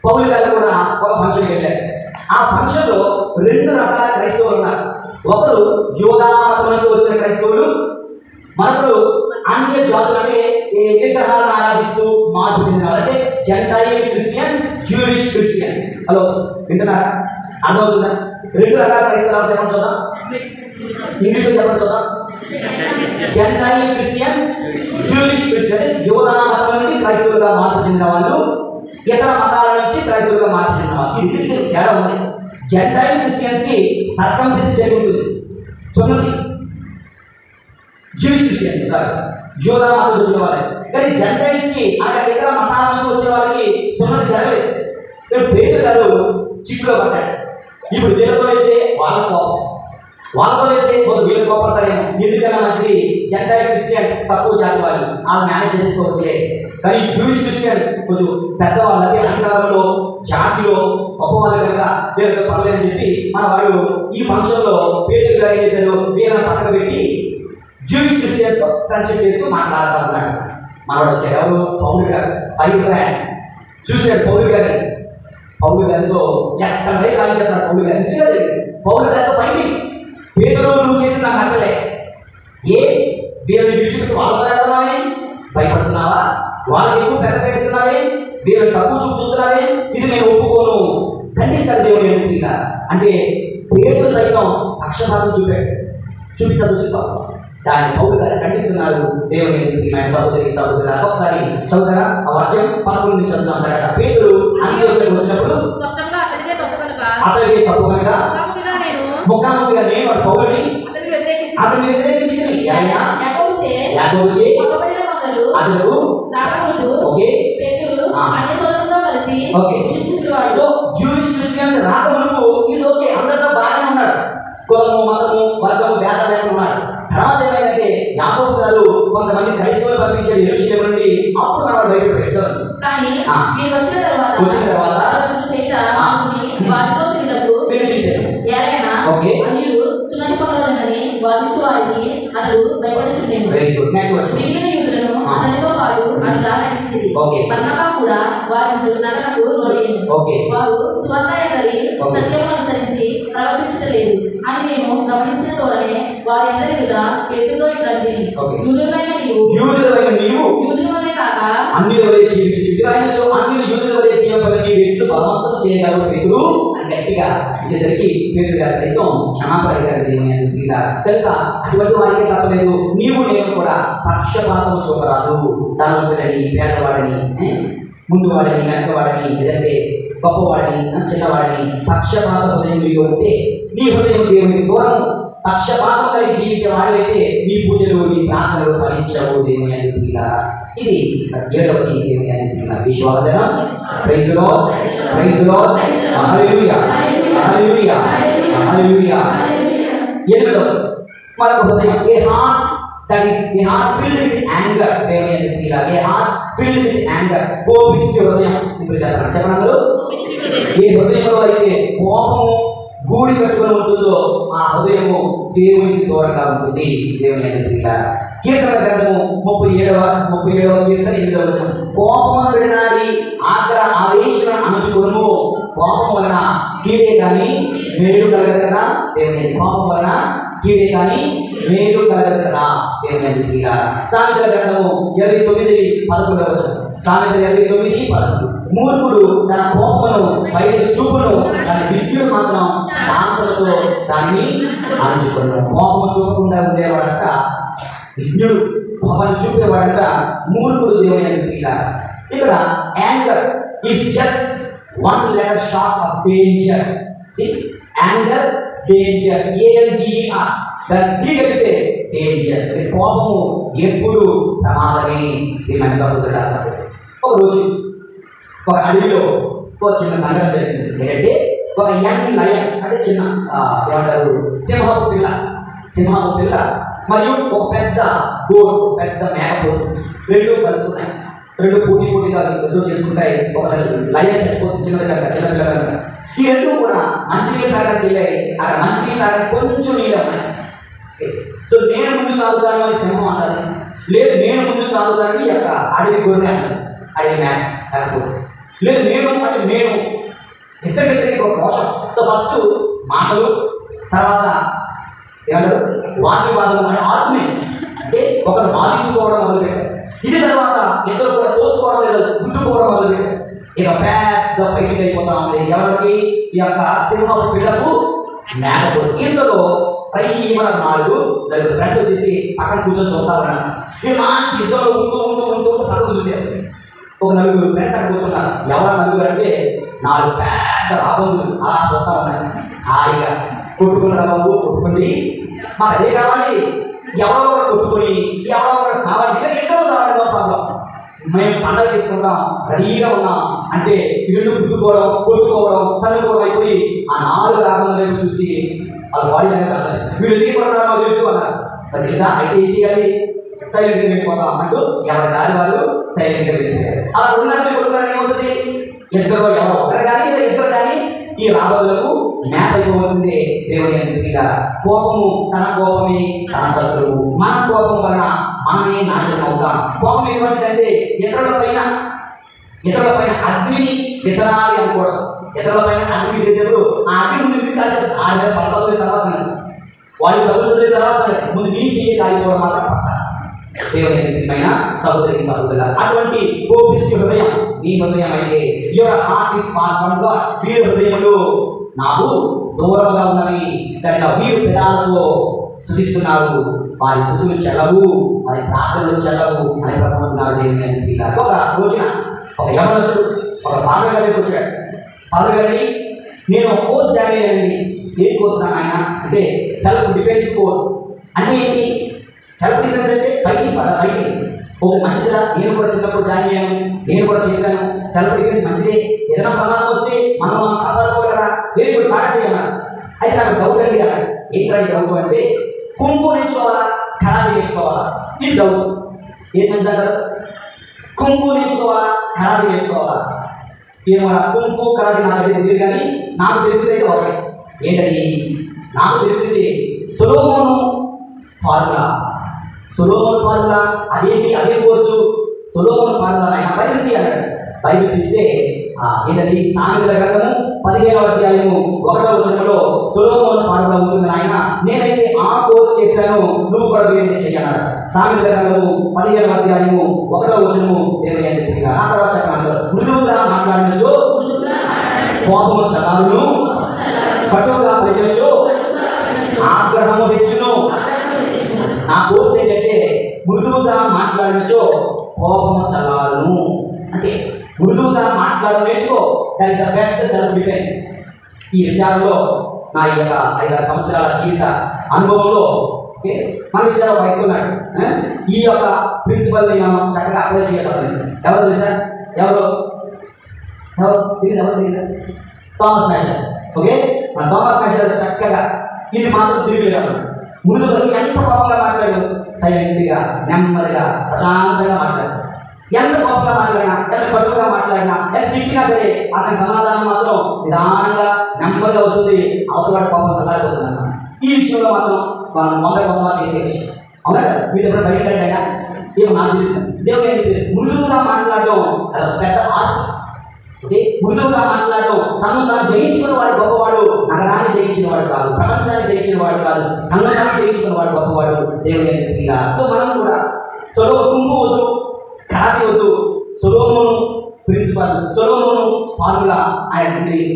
పౌలు గారు కూడా ఒక ఫంక్షన్ వెళ్ళారు. ఆ ఫంక్షన్లో 2 రకాల క్రైస్తవులు ఉన్నారు. ఒకరు యూదా మతం నుంచి వచ్చిన క్రైస్తవులు, మరొకరు అన్య జాతులు అంటే విగ్రహాలను ఆరాధిస్తూ మార్పు చెందిన అంటే gentile Christians, Jewish Christians. Hello, వింటున్నారా? అర్థమవుతుందా? 2 రకాల క్రైస్తవులు చెప్పండి చూద్దాం. ఇంగ్లీష్లో చెప్పండి చూద్దాం. Gentile Christians, Jewish Christians. యూదా మతం నుండి క్రైస్తవులుగా మార్పు చెందిన వాళ్ళు, ఇతర మతాల నుంచి క్రైస్తవులుగా మార్పు చెందిన వాళ్ళు. ఇది తేడా ఉంది. జెంటైల్ క్రిస్టియన్స్ కి సర్కంసిషన్ జరుగుతుంది, సున్నతి. జ్యూయిష్ క్రిస్టియన్స్ సార్ యూదా మతం వచ్చిన వాళ్ళే. కానీ జెంటైల్స్ కి అనగా ఇతర మతాల నుంచి వచ్చే వాళ్ళకి సున్నతి జరగలేదు. పేతురు గారు చిక్కులో పడ్డాడు. ఇప్పుడు వీళ్ళతో అయితే వాళ్ళ కోపం, వాళ్ళతో అయితే వీళ్ళు కోపడతారేమో. ఎందుకన్నా మంచిది జెంటైల్ క్రిస్టియన్స్ తక్కువ జాతి వాళ్ళు, వాళ్ళు మేనేజ్ చేసుకోవచ్చే. కానీ జ్యూయిష్ క్రిస్టియన్స్ కొంచెం పెద్దవాళ్ళకి అధికారంలో, జాతిలో గొప్పవాళ్ళు కనుక వీళ్ళతో పర్లేదని చెప్పి మన వాడు ఈ ఫంక్షన్లో పేతురు గారు ఏం చేశారు? వీళ్ళని పక్కన పెట్టి జ్యూయిష్ క్రిస్టియన్స్తో ఫ్రెండ్షిప్ చేస్తూ మాట్లాడుతూ ఉన్నాడు. మనవాడు వచ్చారు, ఎవరు? పౌలు గారు. ఫైర్ ప్లాన్ చూశాడు పౌలు గారిని. పౌలు గారితో ఎక్కడ రైట్ ఆలోచిస్తున్నాడు. పౌలు గారి నుంచి పౌలు గారితో ఫైటింగ్. పేతురు నువ్వు చేసి నాకు నచ్చలే, ఏ వీళ్ళని విడిచిపెట్టి వాళ్ళతో వెళ్తున్నావే, భయపడుతున్నావా? వాళ్ళని ఎక్కువ పెద్దగా ఇస్తున్నావే, వీళ్ళని తక్కువ చూస్తున్నావే, ఇది నేను ఒప్పుకోను, ఖండిస్తాడు దేవుని ఎంపీగా. అంటే పేతురు సైతం పక్షపాతం చూపిస్తా దాన్ని పౌలు గారు ఖండిస్తున్నారు. దేవుని సహోదరి సహోదరులారా, ఒకసారి చదువుతారా ఆ వాక్యం? 11 నుంచి చదువుతాం. పేతురు అంత్యోక్యకు వచ్చినప్పుడు అతనికే తప్పు కనుక ముఖాముఖిగా నేను పౌలుని అతన్ని వ్యతిరేకించింది. యాకోబుచే అతడు okay okay. So Jewish Christians రాకమునుపు ఇది ఓకే, అందరితో బాగానే ఉన్నాడు. కులము, మతము, వర్గము భేదాలు లేకుండా ఉన్నాడు. తర్వాత ఏమైందంటే యాకోబు గారు కొంతమంది క్రైస్తవులు పంపించాడు యెరూషలేము నుండి. అప్పుడు మనం బయటపడ్డాడు. వచ్చిన తర్వాత వెరీ గుడ్. నెక్స్ట్ వచ్చి బర్నబా కూడా వారి నటనకు లోనయ్యింది. వారు సువర్ణయతరి సత్యమును అనుసరించి ప్రవర్తించలేదు అని నేను గమనించిన తోడనే వారి అందరి మీద పేతురుతో ఇట్లాంటి యూదులైన నీవు యూదులనే కాక అన్ని వలె జీవించు. అన్ని యూదుల వలె జీవింపని వ్యక్తులు బలవంతం చేయగలరు పేతురు అని గట్టిగా ఇచ్చేసరికి పేతురు గారు సైతం క్షమాపణ అడిగారు దేవుని అందుకు. కనుక అటువంటి వారికే తప్పలేదు. నీవు నేను కూడా పక్షపాతం చూపరాదు. ధనవంతుడని, పేదవాడని, ముందు వాడని, వెనకవాడని, లేదంటే గొప్పవాడిని చిన్నవాడిని పక్షపాత హృదయం మీలో ఉంటే నీ హృదయం దేవునికి దూరం. పక్షపాతం కలిగి జీవించే వాడైతే నీ పూజలు నీ ప్రార్థనలు ఫలించవు దేవుని అనుగ్రహంగా. ఇది 7వ దేవుని అనుగ్రహంగా విశ్వాసన. Praise the lord, praise the Lord, hallelujah, hallelujah, hallelujah. 8వ మరొక హృదయం, a heart that is a heart filled with anger. దేవుని అనుగ్రహంగా a heart filled with anger, కోపిష్టి హృదయం. సింపుల్ చెప్పండి, చెప్పండి అందరూ. ఏ హృదయంలో అయితే కోపము గూడి కట్టుకొని ఉంటుందో ఆ హృదయము దేవునికి దూరంగా ఉంటుంది. దేవుని అనుగ్రహంగా కీర్తన గ్రంథము 37వ కీర్తన 8వ వచనం, కోపము విడనాడి ఆవేశం అణుచుకొనుము, కోపం వలన కీడే కానీ మేలు కలగదు కదా. దేవుని కోపం వలన కీడే కానీ మేలు కలగదు కదా. దేవుని అనుగ్రహంగా సామెతల గ్రంథము 29:11 వచనం, సామెతలు 29:11, మూర్ఖుడు తన కోపమును బయట చూపును, తన విద్యుడు మాత్రం శాంతలతో దానిని అణుచుకును. కోపం చూపకుండా ఉండేవాడంట విద్యుడు, కోపాన్ని చూపేవాడంట మూర్ఖుడు. దేవుని అనుగ్రహంగా ఇక్కడ anger is just one letter short of danger. See, anger, danger, ANGER. దాన్ని కలిపితే డేంజర్. కోపము ఎప్పుడు ప్రమాదమే. మన సహోదరుడు సహోదరు, ఒక రోజు ఒక అడవిలో ఒక చిన్న సంఘటన జరిగింది. ఏంటంటే ఒక యంగ్ లయన్ అంటే చిన్న ఏమంటారు సింహపు పిల్ల మరియు ఒక పెద్ద గోరు, పెద్ద మేకపోతు, రెండు కలుసుకున్నాయి. రెండు పోటీగా యుద్ధం చేసుకుంటాయి. ఒకసారి లయన్ చచ్చిపోతుంది, చిన్న పిల్ల కనుక. ఈ రెండు కూడా మంచినీళ్ళు తాగడానికి వెళ్ళాయి. అక్కడ మంచినీళ్ళు తాగడానికి కొంచెం నీళ్ళు ఉన్నాయి. సో నేను ముందు తాగుతాను అని సింహం అంటారు, లేదు నేను ముందు తాగుతాను ఈ యొక్క అడవి గొర్రె అంటారు, అడవి మేకపోతు. లేదు నేను అంటే నేను, ఇద్దరికి ఒక మోసం. సో ఫస్ట్ మాటలు, తర్వాత ఏమంటారు వాగ్వివాదం అనే ఆర్గ్యుమెంట్, అంటే ఒకరు వాదించుకోవడం మొదలుపెట్టారు. ఇది తర్వాత ఇద్దరు కూడా తోసుకోవడం లేదా గుద్దుకోవడం మొదలుపెట్టారు. ఇక పెద్ద ఫైటింగ్ అయిపోతా ఉంది. ఎవరికి? ఈ యొక్క సింహపు పిల్లకు మేకపోతు. ఇందులో మన 4 ఫ్రెండ్స్ వచ్చేసి పక్కన కూర్చొని చూస్తారన్నారు. ఇది మంచి ఇద్దరు ఉంటూ పక్కన చూసారు. ఒక 4 ఫ్రెండ్స్ అక్కడ కూర్చున్నారు. ఎవరు 4 అంటే 4 పెద్ద రాబందులు అలా చూస్తా ఉన్నాయి. హాయిగా కొట్టుకున్న బాబు కొట్టుకుని మాకు అదే కావాలి, ఎవరో ఒకరు కొట్టుకొని ఎవరో ఒకరు సావాలి, ఎంతో సావాలి. మేము పండగ చేసుకుంటాం, రెడీగా ఉన్నాం అంటే ఇల్లు గుద్దుకోవడం, కొట్టుకోవడం, తల్లుకోవడం అయిపోయి ఆ 4 రాబందుల వైపు చూసి వాళ్ళు బాడీ అనేది అంటారు, మీరు ఎందుకు కొట్టారో తెలుసు అన్నారు. మరి తెలుసా, అయితే ఏం చేయాలి, సైలెంట్గా వెళ్ళిపోతాం అంటూ ఎవరి దారి వాళ్ళు సైలెంట్గా వెళ్ళిపోయారు. అలా 2 గంటలు కొట్టుకోవడానికి ఏమవుతుంది, ఇద్దరు ఎవరో ఒకరు కానీ లేదా ఇద్దరు కానీ ఈ రాబందులకు మేత అయిపోవలసిందే. దేవుని అనుగ్రహంగా కోపము తన కోపమే తన శత్రువు. మన కోపం వలన మనమే నాశనం అవుతాం. కోపం ఎటువంటిదంటే ఇతరుల పైన అగ్నిని విసరాలి అనుకోవడం. ఇతరుల పైన అగ్ని చేసేప్పుడు ఆ అగ్ని ముందు ఆయన పడతారు, తర్వాత వాళ్ళు తగులుతుంది, తర్వాత ముందు నీ చెయ్యి కాలిపోవడం మాత్రం పక్క. దేవుని అనుగ్రహమైన సహోదరుల అటువంటి కోపిష్టి హృదయం నీ హృదయం అయితే, your heart is far from God, వీరు హృదయములు నాకు దూరంగా ఉన్నవి కనుక వీరు పెదాలతో స్తుతిస్తున్నారు, వారి స్తుతులు చెల్లవు, వారి ప్రార్థనలు చెల్లవు అని ప్రకటిస్తున్నారు. దేవుని అనుగ్రహంగా ఒక రోజున ఒక యవనస్తుడు ఒక ఫాదర్ గారికి వచ్చాడు. ఫాదర్ గారిని నేను ఒక కోర్స్ జాయిన్ అయ్యానండి. ఏ కోర్స్ ఆయన అంటే సెల్ఫ్ డిఫెన్స్ కోర్స్. అంటే ఏంటి సెల్ఫ్ డిఫెన్స్ అంటే ఫైటింగ్ ఫైటింగ్. ఓకే మంచిదా, నేను కూడా చిన్నప్పుడు జాయిన్ అయ్యాను, నేను కూడా చేశాను. సెల్ఫ్ డిఫెన్స్ మంచిదే, ఏదైనా ప్రమాదం వస్తే మనం కాపాడుకోగలరా, వెరీ గుడ్, బాగా చేయాలి. అయితే నాకు డౌట్ అండి అన్నాడు. ఏంటంటే డౌట్ అంటే కుంఫు నేర్చుకోవాలా, కరాటే నేర్చుకోవాలా, ఇది డౌట్. ఏం మంచిదంటారు, కుంఫు నేర్చుకోవాలా, కరాటే నేర్చుకోవాలా? ఏమో కుంఫు కరాటే నాకు తెలియదు, కానీ నాకు తెలిసిందైతే ఒకటి. ఏంటది, నాకు తెలిసింది సొలొమోను ఫార్ములా. అదేంటి, అదే కోర్సు సొలొమోను ఫార్ములా. ఆయన బైబిల్ తీయాలి. బైబిల్ తీస్తే ఏంటది సామెతల గ్రంథము 15వ అధ్యాయము 1వ వచనంలో సొలొమోను ఫార్ములా ఉంటుంది. ఆయన నేనైతే ఆ కోర్సు చేశాను, నువ్వు కూడా వీటిని చేయాలి. సామెతల గ్రంథము 15వ అధ్యాయము 1వ వచనము దేవుని అనుగ్రహంగా. ఆ తర్వాత చెప్పాను, మృదువుగా మాట్లాడినచో కోపము చల్లారును, కటువుగా పలికినచో ఆగ్రహము హెచ్చును. నా కోర్సు ఏంటంటే మృదువుగా మాట్లాడినచో కోపము చల్లారును. అంటే మృదువుగా మాట్లాడడం నేర్చుకో, that is the best self defence. ఈ విచారంలో నా యొక్క 5 సంవత్సరాల జీవిత అనుభవంలో మన విషయాలు బయటకున్నాడు. ఈ యొక్క ప్రిన్సిపల్ని మనం చక్కగా అప్లై చేయాలి. ఎవరు తెలుసా? ఎవరు థామస్ మ్యాషర్. ఓకే, మన థామస్ మ్యాషర్ చక్కగా ఇది మాత్రం తిరిగిపోయాడు. ముందు ఎంత కోపంగా మాట్లాడు, సైలెంట్గా నెమ్మదిగా ప్రశాంతంగా మాట్లాడు. ఎంత కోపంగా మాట్లాడినా, ఎంత కడుపుగా మాట్లాడినా, ఎంత తిట్టినా సరే అతని సమాధానం మాత్రం నిదానంగా నెమ్మదిగా వస్తుంది. అవతల కోపం సదారిపోతుంది అన్నమాట. ఈ విషయంలో మాత్రం మనం 100 చేసే విషయం. అవునా కదా? మీరు ఎప్పుడు సైలెంట్ అయినా ఏమో నాకు తెలియదు. దేవుడు ఏం తెలియదు, మృదువుగా మాట్లాడడం అది పెద్ద ఆర్ట్. ఓకే, మృదువుగా మాట్లాడడం, తను తాను జయించుకున్న వాడు గొప్పవాడు, నగరాన్ని జయించిన వాడు కాదు, ప్రపంచాన్ని జయించిన వాడు కాదు, తను తాను జయించుకున్న వాడు గొప్పవాడు. దేవుడు ఏం తెలియదు. సో మనం కూడా గుంపు వద్దు, ఖాళీ వద్దు. సొలొమోను ప్రిన్సిపల్, సొలొమోను ఫార్ములా ఆయన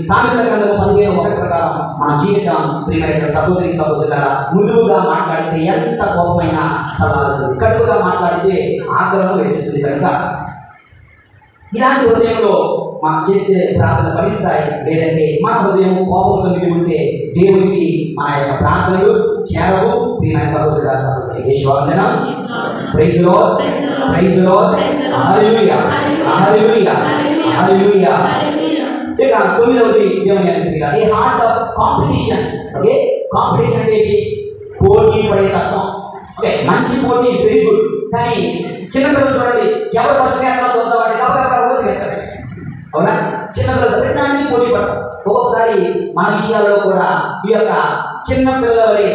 సామెతల గ్రంథం 15:1 ప్రకారం మన జీవితం ప్రియమైన సహోదరి సహోదరులారా, మృదువుగా మాట్లాడితే ఎంత కోపమైనా చల్లారుతుంది, కడుపుగా మాట్లాడితే ఆగ్రహం పెంచుతుంది. కనుక ఇలాంటి హృదయంలో మనం చేస్తే ప్రార్థన ఫలిస్తాయి. లేదంటే మన హృదయం కోపంతో నిండి ఉంటే దేవునికి మన యొక్క ప్రార్థనలు చేరవు. ప్రియమైన సహోదరుల సహోదరి, యేసువందనం. Praise Lord, praise Lord, hallelujah, hallelujah, hallelujah. ఇక 9వది దేవుని అంటున్నారు, a heart of competition. Okay, competition అంటే ఏంటి? పోటీ పడే తత్వం. ఓకే, మంచి పోటీ ఇస్ వెరీ గుడ్. కానీ చిన్నపిల్లలు చూడండి, ఎవరు ఫస్ట్ ర్యాంక్లో చూద్దామంటే అవునా? చిన్నపిల్లలు ప్రతిదానికి పోటీ పడతారు. ఒక్కొక్కసారి మన విషయాల్లో కూడా ఈ యొక్క చిన్నపిల్లలే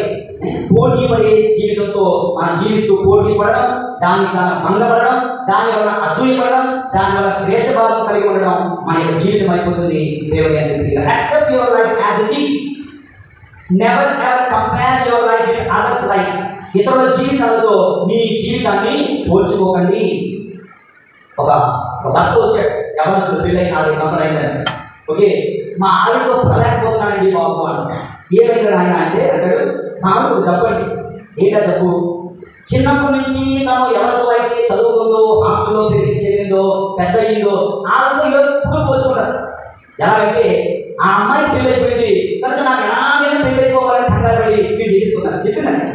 పోటీ పడే జీవితంతో మనం జీవిస్తూ పోటీ పడడం, దాని వల్ల భంగపడడం, దాని వల్ల అసూయపడడం, దాని వల్ల ద్వేషభావం కలిగి ఉండడం మన యొక్క జీవితం అయిపోతుంది. దేవుని accept your life as it is. Never ever compare your life with others life. ఇతరుల జీవితాలతో మీ జీవితాన్ని పోల్చుకోకండి. ఒక భర్త వచ్చాడు, ఎవరు పెళ్ళై 4 సంవత్సరాలు అయిందని. ఓకే, మా ఆవిడతో పడలేకపోతున్నానండి బాబు అని. ఏమైనా ఆయన అంటే అంటాడు, మా ఆవిడకు చెప్పండి. ఏంటో చెప్పు. చిన్నప్పటి నుంచి తను ఎవరితో అయితే చదువుకుందో, హాస్టల్లో పెరిగి చెల్లిందో, పెద్ద అయిందో, వాళ్ళతో ఎప్పుడు పోల్చుకుంటారు. ఎలాగంటే ఆ అమ్మాయి పెళ్ళైపోయింది కనుక నాకు ఎలాగైనా పెళ్ళైపోవాలని కంగారు పడి మీరు చేసుకున్నాను. చెప్పిందండి,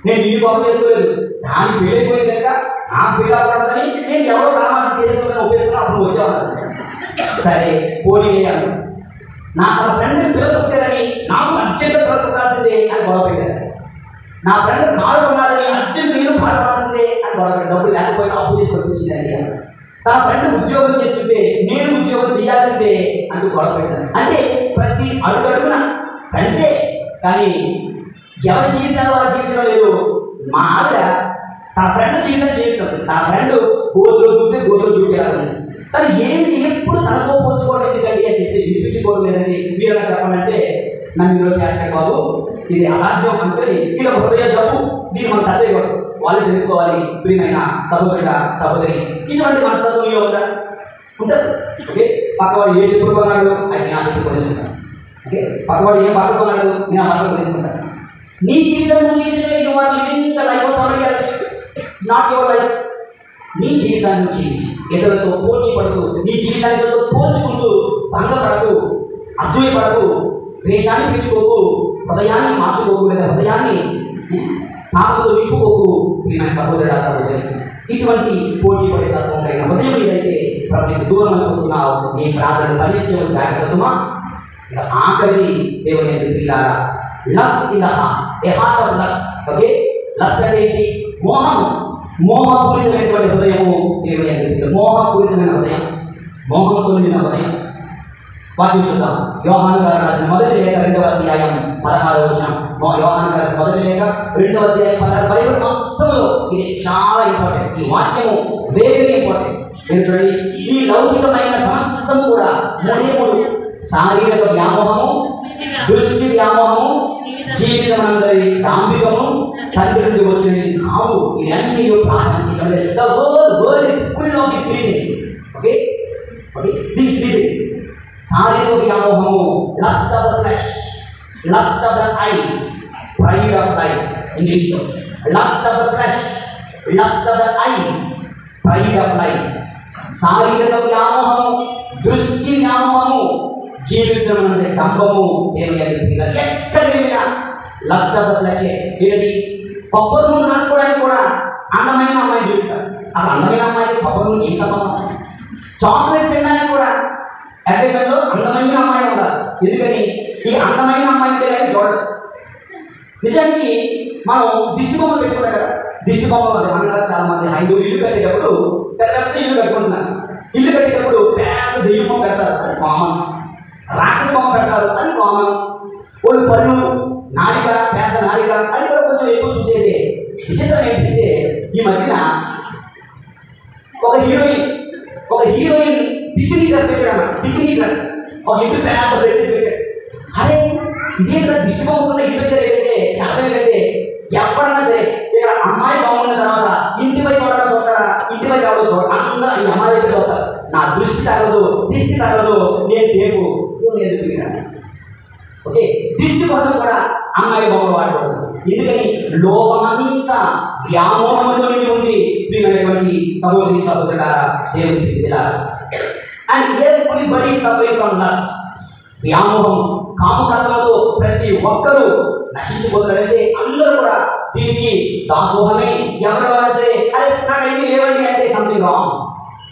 నేను వీడి కోసం చేసుకోలేదు, దాని పెళ్ళైపోయింది కనుక నాకు పెళ్ళి పడదని నేను ఎవరో రామాసం చేసుకున్నాను, ఒప్పేసుకున్నా. అప్పుడు వచ్చేవాళ్ళు. సరే పోనీ వేయాలి. నా ఫ్రెండ్ పిల్లలు పుట్టారని నాకు అర్జెంట్ పిల్లలు పుట్టాల్సిందే అని గొడవ పెట్టారు. నా ఫ్రెండ్ కారు కొనాలని అర్జెంట్ నేను కారు కొనాల్సిందే అని గొడవ పెట్టారు. డబ్బులు లేకపోయినా అప్పు చేసి పంపించిందండి. తన ఫ్రెండ్ ఉద్యోగం చేస్తుంటే నేను ఉద్యోగం చేయాల్సిందే అంటూ గొడవ పెట్టారు. అంటే ప్రతి అడుగున ఫ్రెండ్సే, కానీ ఎవరి జీవితాలు వారు జీవించడం లేదు. మా ఆవిడ తన ఫ్రెండ్ జీవితం తన ఫ్రెండ్ గోతులో దూకితే గోతులో దూకేయాలి. తను ఏంటి ఎప్పుడు తనతో పోల్చుకోవడం ఎందుకండి అని చెప్పి వినిపించుకోవడం లేదండి. మీరు ఎలా చెప్పాలంటే నన్ను ఈరోజు చేస్తాడు బాబు, ఇది అసాధ్యం అనుకుని ఇది ఒక హృదయ జబ్బు, దీన్ని మనం టచ్ చేయకూడదు. వాళ్ళే తెలుసుకోవాలి. ప్రియమైన సహోదరుడ సహోదరి, ఇటువంటి మనస్తత్వం మీలో ఉందా? ఉంటుంది. ఓకే, పక్కవాడు ఏ చెప్పుకున్నాడు అది నా చెప్పు కొనేసుకుంటాను. ఓకే, పక్కవాడు ఏం పట్టుకున్నాడు నేను ఆ పట్టుకు కొనేసుకుంటాను. నీ జీవితం జీవితంలో you are living the life of somebody else, not your life. నీ జీవితాన్ని నుంచి ఇతరులతో పోటీ పడుతూ, నీ జీవితాలతో పోల్చుకుంటూ భంగపడకు, అసూయపడకు, ద్వేషాన్ని పెంచుకోకు, హృదయాన్ని మార్చుకోకు, లేదా హృదయాన్ని పాపంతో విప్పుకోకు. ప్రియమైన సహోదరుడా సహోదరి, ఇటువంటి పోటీ పడే తత్వం కలిగిన హృదయం ఏదైతే ప్రభుత్వం దూరం అయిపోతున్నావు, నీ ప్రార్థన ఫలించవు. జాగ్రత్త సుమా. ఇక ఆఖరిది దేవుని పిల్లారా, lust in the heart, A heart of lust. Okay, lust అంటే ఏంటి? మోహము. మోహపూరితమైనటువంటి హృదయము దేవుని మోహపూరితమైన హృదయం, మోహంతో నిండిన హృదయం. వాక్యం చూద్దాం. యోహాను గారు రాసిన మొదటి లేఖ 2వ అధ్యాయం 16వ వచనం. యోహాను గారు రాసిన మొదటి లేఖ 2వ అధ్యాయం 16 బైబిల్ మొత్తంలో ఇది చాలా ఇంపార్టెంట్. ఈ వాక్యము వెరీ ఇంపార్టెంట్. మీరు చూడండి, ఈ లౌకికమైన సమస్తము కూడా 3 శారీరక వ్యామోహము, దృష్టి వ్యామోహము, జీవితమందరి దాంభికము, తండ్రి నుండి వచ్చినది కావు. ఇవన్నీ ప్రార్థించడం లేదు. The whole world is full of these 3 things. Okay? Okay? These 3 things. శారీరక వ్యామోహము, lust of the flesh, lust of the eyes, pride of life. ఇంగ్లీష్లో lust of the flesh, lust of the eyes, pride of life. శారీరక వ్యామోహము, దృష్టి వ్యామోహము, జీవితం అంటే డంబము. దేవుని ఎక్కడ వెళ్ళినా లస్ట్ ఆఫ్ ద ఫ్లెష్. ఏంటి? కొబ్బరి నూనె రాసుకోవడానికి కూడా అందమైన అమ్మాయి చూపుతారు. అసలు అందమైన అమ్మాయికి కొబ్బరి నూనె ఏం సంబంధం? చాక్లెట్ తినడానికి కూడా అడ్వర్టైజ్మెంట్లో అందమైన అమ్మాయి ఉండాలి. ఎందుకని? ఈ అందమైన అమ్మాయి కానీ చూడదు. నిజానికి మనం దిష్టి బొమ్మలు పెట్టుకుంటాం కదా, దిష్టి బొమ్మలు అంటే మన చాలా మంది హైందవులు ఇల్లు కట్టేటప్పుడు పెద్ద పెద్ద ఇల్లు కట్టుకుంటున్నారు. ఇల్లు కట్టేటప్పుడు పెద్ద దెయ్యం బొమ్మ పెడతారు, అది కామన్. రాక్షస బొమ్మ పెడతారు, అది కామన్. వాళ్ళు పళ్ళు, నాలిక, పెద్ద నాలిక, అది కూడా కొంచెం ఎక్కువ చూసేది. విచిత్రం ఏంటంటే ఈ మధ్యన ఒక హీరోయిన్ బికినీ డ్రెస్ పెట్టాడు. బికినీ డ్రెస్ ఒక ఇంటి పెద్ద డ్రెస్ పెట్టాడు. అరే ఇదేంటో దిష్టి బొమ్మకుండా ఇల్లు పెట్టారు ఏంటంటే అర్థం ఏంటంటే ఎవరన్నా సరే ఇక్కడ అమ్మాయి బాగున్న తర్వాత ఇంటిపై చూడాలని చూస్తారా, ఇంటిపై కావడం చూడాలి, అందరూ ఈ అమ్మాయి వైపు చూస్తారు. నా దృష్టి తగలదు, దిష్టి తగలదు, నేను సేపు లేదు. ఓకే, దిష్టి కోసం కూడా అమ్మాయి బొమ్మ వాడకూడదు. ఎందుకని? లోకమంతా వ్యామోహంలో ఉంది. ప్రియమైనటువంటి సహోదరి సహోదరులారా, దేవుని పిల్లలారా, and everybody suffering from lust. వ్యామోహం, కామకర్మలతో ప్రతి ఒక్కరూ నశించిపోతారంటే అందరూ కూడా దీనికి దాసోహమే. ఎవరు సరే అరే నాకు ఏమి లేవండి అంటే something wrong,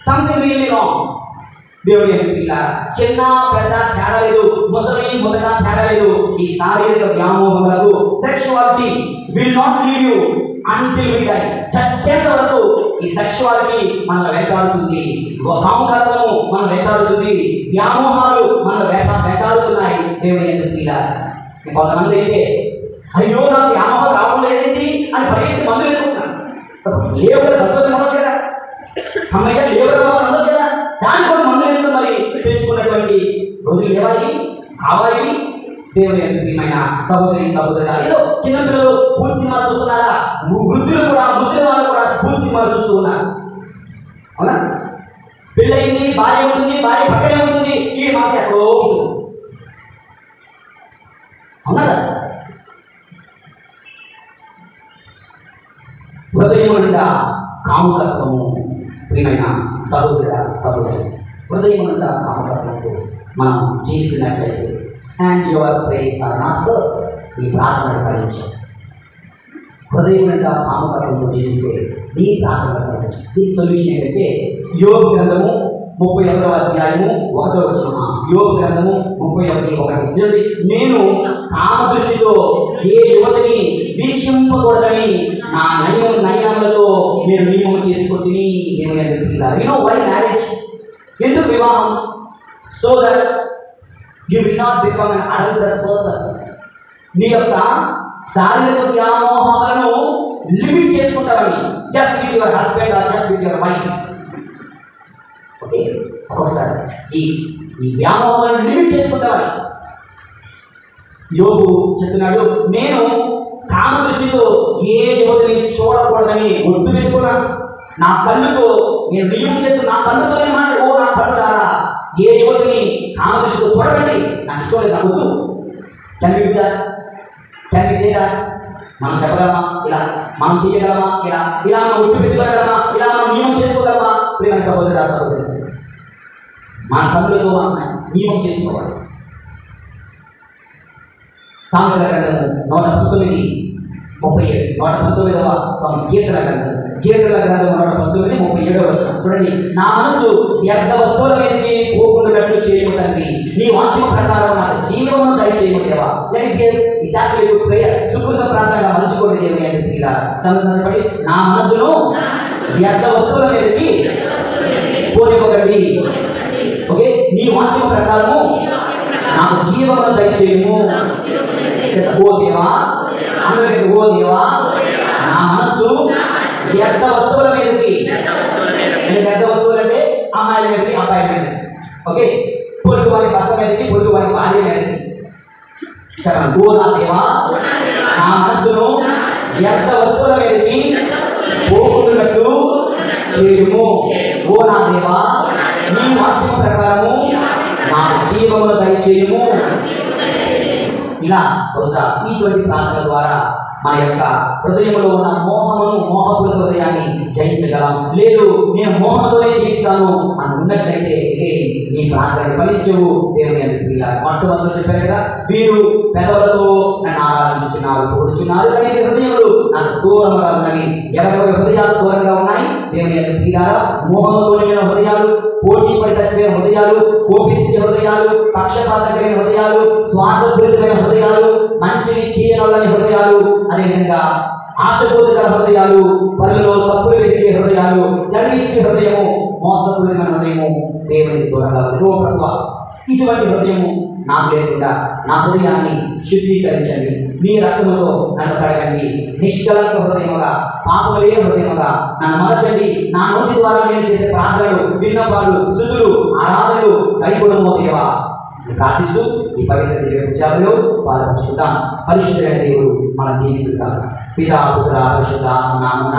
something really wrong. దేవుని పిల్లలారా, చిన్న పెద్ద తేడా లేదు, ముసలి మొదట తేడా లేదు. ఈ శారీరక వ్యామోహములకు sexuality will not leave you until we die. చచ్చేంత వరకు ఈ సెక్షువాలిటీ మనల్ని వెంటాడుతుంది, కామకర్మము మనల్ని వెంటాడుతుంది, వ్యామోహాలు మనల్ని వెంటాడుతున్నాయి. దేవుని పిల్లలారా, కొంతమంది అయితే అయ్యో నాకు వ్యామోహం రావడం లేదేంటి అని పరిగెత్తి మందులు వేసుకుంటున్నాను. లేవు కదా, సంతోషం అవ్వచ్చు కదా, అమ్మయ్య లేవు అనవచ్చు కదా, దానికోసం మందులు వేసుకుని మరి తెచ్చుకున్నటువంటి రోజులు లేవాలి కావాలి. దేవుని ప్రియమైన సహోదరి సహోదరుడా, ఏదో చిన్నపిల్లలు పూర్తి సినిమాలు చూస్తున్నారా, వృద్ధులు కూడా, ముస్లిం వాళ్ళు కూడా పూర్తి సినిమాలు చూస్తూ ఉన్నారు. అవునా? పెళ్ళయింది, భార్య ఉంటుంది, భార్య పక్కనే ఉంటుంది, ఈ మాసం ఎక్కడో ఉంటుంది. అవునా? హృదయం నిండా కామకత్వము. ప్రియమైన సహోదర సహోదరి, హృదయం నిండా కామకత్వంతో మనం జీవిస్తున్నట్లయితే and your prayers are not heard, నీ ప్రార్థనలు ఫలించవు. హృదయం నిండా కామకత్వంతో జీవిస్తే నీ ప్రార్థనలు ఫలించవు. దీనికి సొల్యూషన్ ఏంటంటే యోబు గ్రంథము 31వ అధ్యాయము 1వ వచనం. యోబు గ్రంథము 31:1. నేను కామ దృష్టితో ఏ యువతిని వీక్షింపకూడదని నా నయనములతో నేను నియమం చేసుకుంటుని. Why marriage? ఎందుకు వివాహం? So that you will not become an adulterous person. నీ యొక్క శారీరక వ్యామోహాలను లిమిట్ చేసుకుంటావని. Just with your husband or just with your wife. Okay, ఒక్కొక్కసారి ఈ వ్యామోహాలను లిమిట్ చేసుకుంటావని యోబు చెప్తున్నాడు. నేను కామ దృష్టితో ఏ యువతిని చూడకూడదని ఒట్టు పెట్టుకున్నాను. నా కళ్ళుతో నేను నియమం చేస్తూ నా కళ్ళుతోనే మాట, ఓ నా కళ్ళు ద్వారా ఏ యువతిని కామ దృష్టితో చూడకండి, నాకు ఇష్టం లేదు, నాకు వద్దు. Can we do that? Can we say that? మనం చెప్పగలమా? ఇలా మనం చేయగలమా? ఇలా మనం ఒట్టు పెట్టుకోగలమా? ఇలా మనం నియమం చేసుకోగలమా? ప్రియమైన సహోదరుడా సహోదరి, మన కళ్ళుతో మనం నియమం చేసుకోవాలి. సామెతల గ్రంథము 119:37. 119వ కీర్తన గ్రంథం 119:37 వచనం చూడండి. నా మనసు వ్యర్థ వస్తువుల మీదకి పోకుండాట్లు చేయము తండ్రి, నీ వాక్యం ప్రకారం నాకు జీవమును దయచేయము దేవా. సుకృత ప్రాంతంగా మలుచుకోండి దేవుని అని చెప్పండి. నా మనసును వ్యర్థ వస్తువుల మీదకి పోనివ్వకండి. ఓకే, నీ వాక్యం ప్రకారము నాకు జీవమును దయచేయము. ఓ దేవా, అందరికీ ఓ దేవా, నా మనస్సు వ్యర్థ వస్తువుల మీదకి, వ్యర్థ వస్తువులు అంటే అమ్మాయిల మీదకి, అబ్బాయిల మీదకి, ఓకే, పొరుగు వారి భర్త మీదకి, పొరుగు వారి భార్య మీదకి. చెప్పండి, ఓ నా దేవా, నా మనస్సును వ్యర్థ వస్తువుల మీదకి పోకుండాట్లు చేయుము. ఓ నా దేవా, నీ వాక్యం ప్రకారము నాకు జీవమును దయచేయుము. ఇలా ఒకసారి ఇటువంటి ప్రార్థన ద్వారా మన యొక్క హృదయంలో ఉన్న మోహపూరిత హృదయాన్ని జయించగలం. లేదు నేను మోహంతోనే జీవిస్తాను అని ఉన్నట్లయితే నీ ప్రార్థన ఫలించవు. దేవుని యొక్క మొట్టమొదటి చెప్పారు కదా, వీరు పెదవులతో నన్ను ఆరాధించుచున్నారు, పొగుడుచున్నారు, కానీ హృదయములు నాకు దూరంగా ఉన్నవి. ఎవరెవరి హృదయాలు దూరంగా ఉన్నాయి? దేవుని యొక్క ప్రియులారా, మోహంతో నిండిన హృదయాలు, పోటీ పడి తప్పిన హృదయాలు, కోపిస్తే హృదయాలు, పక్షపాతం కలిగిన హృదయాలు, స్వార్థపూరితమైన హృదయాలు, మంచిని చేయగలని హృదయాలు, అదేవిధంగా ఆశపూరిత హృదయాలు, పనులలో తప్పులు వెతికే హృదయాలు, గర్విష్ఠ హృదయము, మోసపూరితమైన హృదయము దేవునికి దూరంగా ఉంది. ఓ ప్రభువా, ఇటువంటి హృదయము నాకు లేకుండా నా హృదయాన్ని శుద్ధీకరించండి, మీ రక్తముతో నన్ను కడగండి, నిష్కలంక హృదయముగా, పాపము లేని హృదయముగా నన్ను మరచండి. నా నోటి ద్వారా నేను చేసే ప్రార్థనలు, విన్నపాలు, స్తుతులు, ఆరాధనలు కైగొడమో దేవా ప్రార్థిస్తూ ఈ పవిత్ర దివ్యచారులో పాల్పంచుకుందాం. పరిశుద్ధులైన దేవుడు మన దీవితుగా పితా పుత్ర పరిశుద్ధ నామమున